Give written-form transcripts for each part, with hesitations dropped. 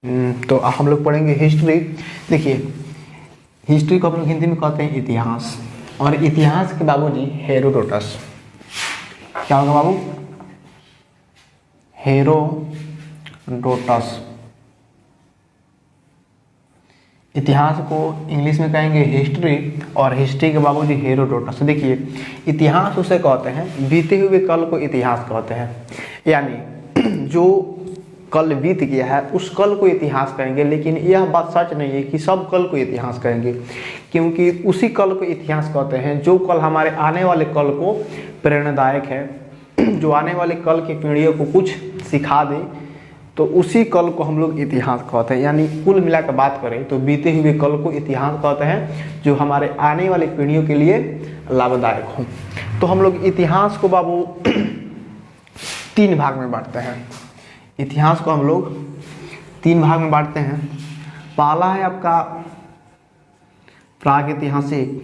तो हम लोग पढ़ेंगे हिस्ट्री। देखिए, हिस्ट्री को हम लोग हिंदी में कहते हैं इतिहास, और इतिहास के बाबूजी हेरोडोटस। क्या होगा बाबू? हेरोडोटस। इतिहास को इंग्लिश में कहेंगे हिस्ट्री, और हिस्ट्री के बाबूजी हेरोडोटस। देखिए, इतिहास उसे कहते हैं, बीते हुए कल को इतिहास कहते हैं, यानी जो कल बीत गया है उस कल को इतिहास कहेंगे। लेकिन यह बात सच नहीं है कि सब कल को इतिहास कहेंगे, क्योंकि उसी कल को इतिहास कहते हैं जो कल हमारे आने वाले कल को प्रेरणादायक है, जो आने वाले कल की पीढ़ियों को कुछ सिखा दे, तो उसी कल को हम लोग इतिहास कहते हैं। यानी कुल मिलाकर बात करें तो बीते हुए कल को इतिहास कहते हैं जो हमारे आने वाली पीढ़ियों के लिए लाभदायक हो। तो हम लोग इतिहास को बाबू 3 भाग में बांटते हैं। इतिहास को हम लोग 3 भाग में बांटते हैं। पहला है आपका प्रागैतिहासिक,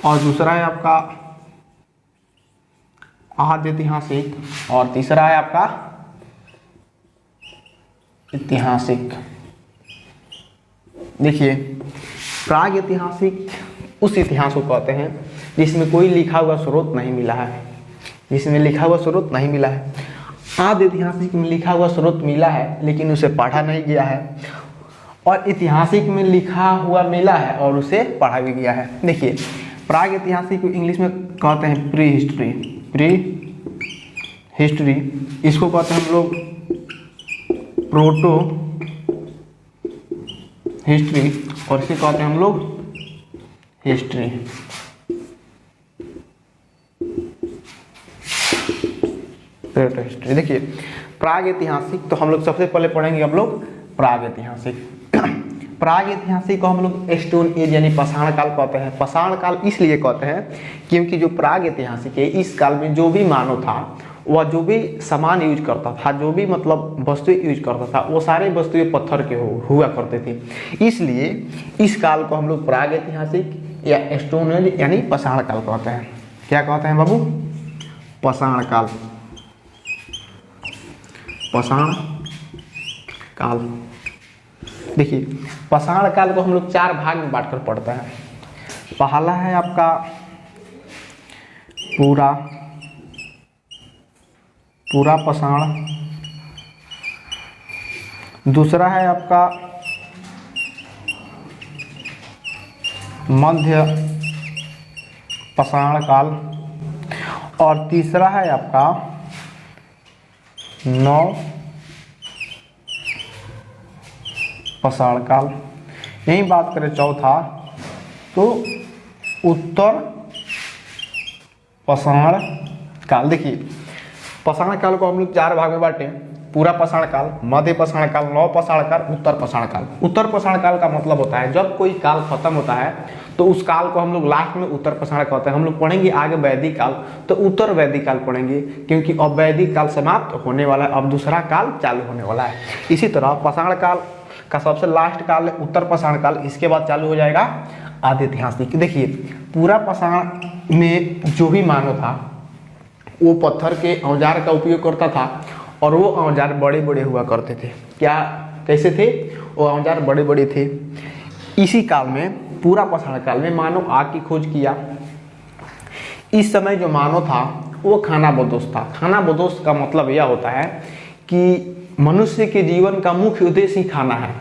और दूसरा है आपका आद्यैतिहासिक, और तीसरा है आपका ऐतिहासिक। देखिए, प्रागैतिहासिक उस इतिहास को कहते हैं जिसमें कोई लिखा हुआ स्रोत नहीं मिला है, जिसमें लिखा हुआ स्रोत नहीं मिला है। आदि ऐतिहासिक में लिखा हुआ स्रोत मिला है लेकिन उसे पढ़ा नहीं गया है, और ऐतिहासिक में लिखा हुआ मिला है और उसे पढ़ा भी गया है। देखिए, प्रागैतिहासिक को इंग्लिश में कहते हैं प्री हिस्ट्री। प्री हिस्ट्री इसको कहते हैं हम लोग प्रोटो हिस्ट्री, और इसे कहते हैं हम लोग हिस्ट्री। हिस्ट्री। देखिए, प्रागैतिहासिक तो हम लोग सबसे पहले पढ़ेंगे हम लोग प्रागैतिहासिक। प्रागैतिहासिक को हम लोग स्टोन एज यानी पाषाण काल कहते हैं। पाषाण काल इसलिए कहते हैं क्योंकि जो प्रागैतिहासिक है, इस काल में जो भी मानव था वह जो भी सामान यूज करता था, जो भी मतलब वस्तुएं यूज करता था, वो सारे वस्तुएं पत्थर के हुआ करते थे। इसलिए इस काल को हम लोग प्रागैतिहासिक या स्टोन एज यानी पाषाण काल कहते हैं। क्या कहते हैं बाबू? पाषाण काल। पाषाण काल। देखिए, पाषाण काल को हम लोग 4 भाग में बांटकर पढ़ते हैं। पहला है आपका पूरा पाषाण, दूसरा है आपका मध्य पाषाण काल, और तीसरा है आपका नव पाषाण काल। यही बात करें चौथा तो उत्तर पाषाण काल। देखिए, पाषाण काल को हम लोग 4 भाग में बांटे। पूरा पाषाण काल, मध्य पाषाण काल, नव पाषाण काल, उत्तर पाषाण काल। उत्तर पाषाण काल का मतलब होता है जब कोई काल खत्म होता है तो उस काल को हम लोग लास्ट में उत्तर पाषाण कहते हैं। हम लोग पढ़ेंगे आगे वैदिक काल तो उत्तर वैदिक काल पढ़ेंगे, क्योंकि अब वैदिक काल समाप्त होने वाला है, अब दूसरा काल चालू होने वाला है। इसी तरह पाषाण काल का सबसे लास्ट काल है उत्तर पाषाण काल, इसके बाद चालू हो जाएगा आद्यैतिहासिक। देखिए, पूरा पाषाण में जो भी मानव था वो पत्थर के औजार का उपयोग करता था, और वो औजार बड़े बड़े हुआ करते थे। क्या कैसे थे? वो औजार बड़े बड़े थे। इसी काल में, पूरा पाषाण काल में मानव आग की खोज किया। इस समय जो मानव था वो खानाबदोश था। खानाबदोश का मतलब यह होता है कि मनुष्य के जीवन का मुख्य उद्देश्य ही खाना है,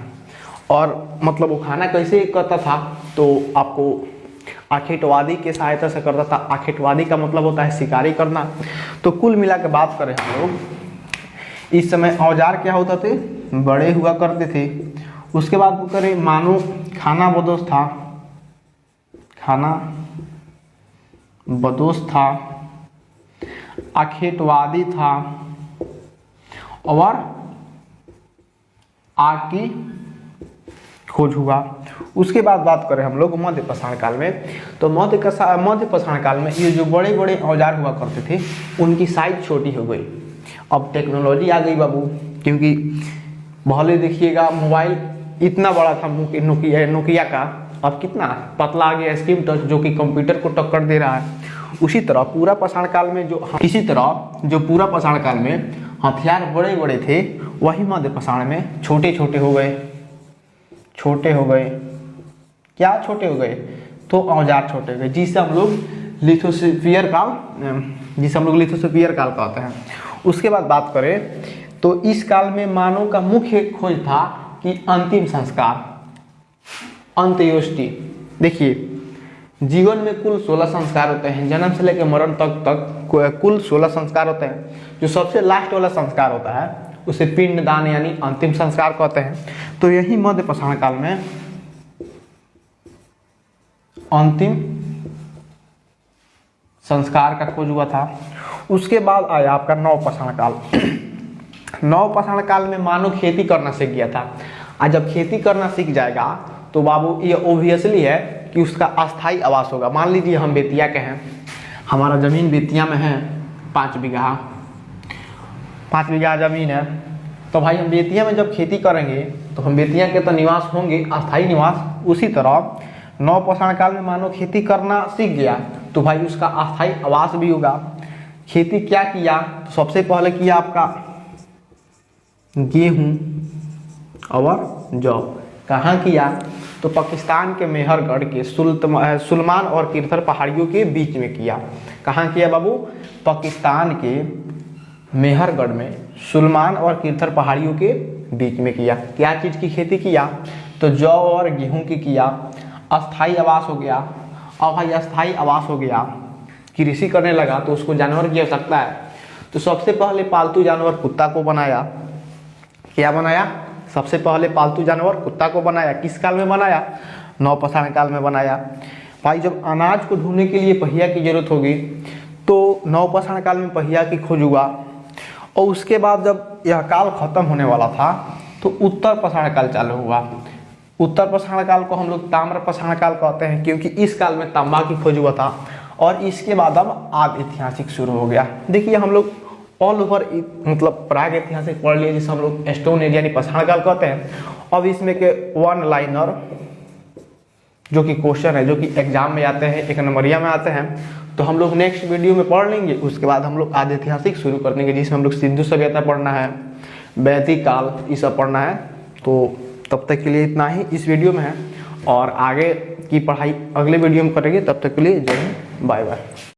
और मतलब वो खाना कैसे करता था तो आपको आखेटवादी के सहायता से करता था। आखेटवादी का मतलब होता है शिकारी करना। तो कुल मिला के बात kरें हम लोग, इस समय औजार क्या होता थे? बड़े हुआ करते थे। उसके बाद करें मानो खानाबदोश था, खानाबदोश था, आखेटवादी था, और आग की खोज हुआ। उसके बाद बात करें हम लोग मध्य पाषाण काल में, तो मध्य पाषाण काल में ये जो बड़े बड़े औजार हुआ करते थे उनकी साइज छोटी हो गई। अब टेक्नोलॉजी आ गई बाबू, क्योंकि पहले देखिएगा मोबाइल इतना बड़ा था नोकिया का, अब कितना पतला आ गया स्क्रीन टच, जो कि कंप्यूटर को टक्कर दे रहा है। उसी तरह पूरा पाषाण काल में जो पूरा पाषाण काल में हथियार बड़े बड़े थे वही मध्य पाषाण में छोटे छोटे हो गए, छोटे हो गए, क्या छोटे हो गए, तो औजार छोटे हो गए, जिसे हम लोग लिथोस्फीयर काल, जिसे हम लोग लिथोस्फीयर काल कहते हैं। उसके बाद बात करें तो इस काल में मानव का मुख्य खोज था कि अंतिम संस्कार, अंत्येष्टि। देखिए जीवन में कुल 16 संस्कार होते हैं, जन्म से लेकर मरण तक कुल 16 संस्कार होते हैं। जो सबसे लास्ट वाला संस्कार होता है उसे पिंडदान यानी अंतिम संस्कार कहते हैं। तो यही मध्य पाषाण काल में अंतिम संस्कार का खोज हुआ था। उसके बाद आया आपका नव पाषाण काल। नव पाषाण काल में मानव खेती करना सीख गया था। आज जब खेती करना सीख जाएगा तो बाबू ये ओब्वियसली है कि उसका अस्थाई आवास होगा। मान लीजिए हम बेतिया के हैं, हमारा ज़मीन बेतिया में है 5 बीघा, 5 बीघा ज़मीन है, तो भाई हम बेतिया में जब खेती करेंगे तो हम बेतिया के तो निवास होंगे, अस्थाई निवास। उसी तरह नव पाषाण काल में मानव खेती करना सीख गया तो भाई उसका अस्थाई आवास भी होगा। खेती क्या किया, तो सबसे पहले किया आपका गेहूँ और जौ। कहाँ किया, तो पाकिस्तान के मेहरगढ़ के सुलेमान और किरथर पहाड़ियों के बीच में किया। कहाँ किया बाबू, पाकिस्तान के मेहरगढ़ में सुलेमान और किरथर पहाड़ियों के बीच में किया। क्या चीज़ की खेती किया, तो जौ और गेहूं की किया। अस्थाई आवास हो गया। और भाई अस्थाई आवास हो गया, कृषि करने लगा तो उसको जानवर की आवश्यकता है, तो सबसे पहले पालतू जानवर कुत्ता को बनाया। क्या बनाया, सबसे पहले पालतू जानवर कुत्ता को बनाया। किस काल में बनाया, नव पाषाण काल में बनाया। भाई जब अनाज को ढोने के लिए पहिया की जरूरत होगी तो नव पाषाण काल में पहिया की खोज हुआ। और उसके बाद जब यह काल खत्म होने वाला था तो उत्तर पाषाण काल चालू हुआ। उत्तर पाषाण काल को हम लोग ताम्र पाषाण काल कहते हैं, क्योंकि इस काल में तांबा की खोज हुआ था। और इसके बाद अब आदि ऐतिहासिक शुरू हो गया। देखिए हम लोग ऑल ओवर मतलब प्राग ऐतिहासिक पढ़ लिए, जिसे हम लोग स्टोन एज यानी पाषाण काल कहते हैं। अब इसमें के 1 लाइनर जो कि क्वेश्चन है, जो कि एग्जाम में आते हैं, 1 नंबरिया में आते हैं, तो हम लोग नेक्स्ट वीडियो में पढ़ लेंगे। उसके बाद हम लोग आदि ऐतिहासिक शुरू कर देंगे, जिसमें हम लोग सिंधु सभ्यता पढ़ना है, वैदिक काल, ये सब पढ़ना है। तो तब तक के लिए इतना ही इस वीडियो में है, और आगे की पढ़ाई अगले वीडियो में करेंगे। तब तक के लिए जय हिंद, बाय बाय।